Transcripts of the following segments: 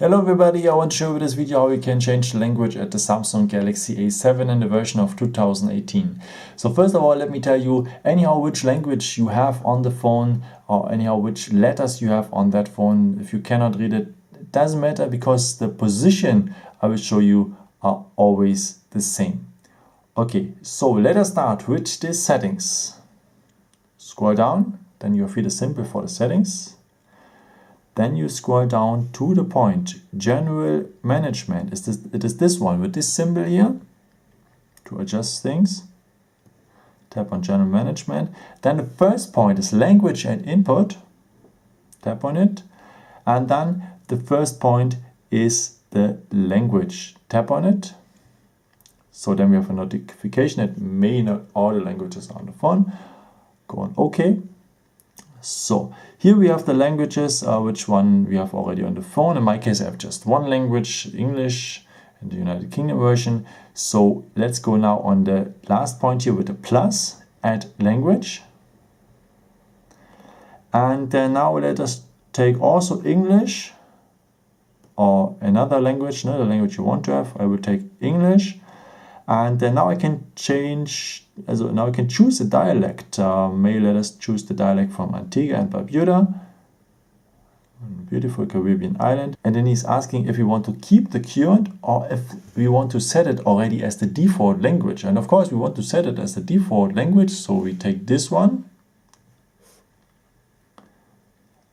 Hello everybody, I want to show you this video how you can change the language at the Samsung Galaxy A7 in the version of 2018. So first of all, let me tell you anyhow which language you have on the phone, or anyhow which letters you have on that phone. If you cannot read it, it doesn't matter, because the position I will show you are always the same. Okay, so let us start with the settings. Scroll down, then you feel the symbol for the settings. Then you scroll down to the point, General Management. It is this one with this symbol here to adjust things. Tap on General Management. Then the first point is Language and Input. Tap on it. And then the first point is the language. Tap on it. So then we have a notification that may not all the languages are on the phone. Go on OK. So here we have the languages, which one we have already on the phone. In my case, I have just one language, English, in the United Kingdom version. So let's go now on the last point here with the plus, add language. And then now let us take also English or another language, no, the language you want to have. I will take English. And then now I can change, also now I can choose a dialect. Maybe let us choose the dialect from Antigua and Barbuda, a beautiful Caribbean island. And then he's asking if we want to keep the current or if we want to set it already as the default language. And of course we want to set it as the default language, so we take this one.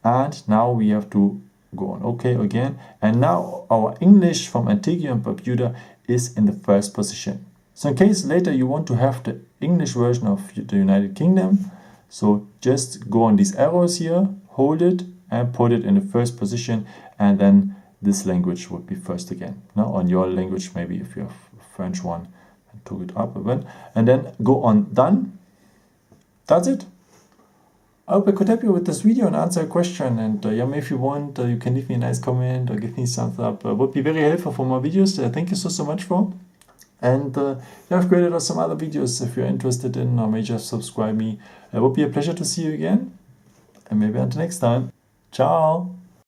And now we have to go on OK again. And now our English from Antigua and Barbuda is in the first position. So in case later you want to have the English version of the United Kingdom, so just go on these arrows here, hold it and put it in the first position, and then this language would be first again. Now on your language, maybe if you have a French one, and took it up a bit, and then go on done. That's it. I hope I could help you with this video and answer a question. And yeah, if you want, you can leave me a nice comment or give me a thumbs up. Would be very helpful for more videos. Thank you so much for. And yeah, I've created some other videos if you're interested in, or maybe just subscribe me. It would be a pleasure to see you again. And maybe until next time. Ciao.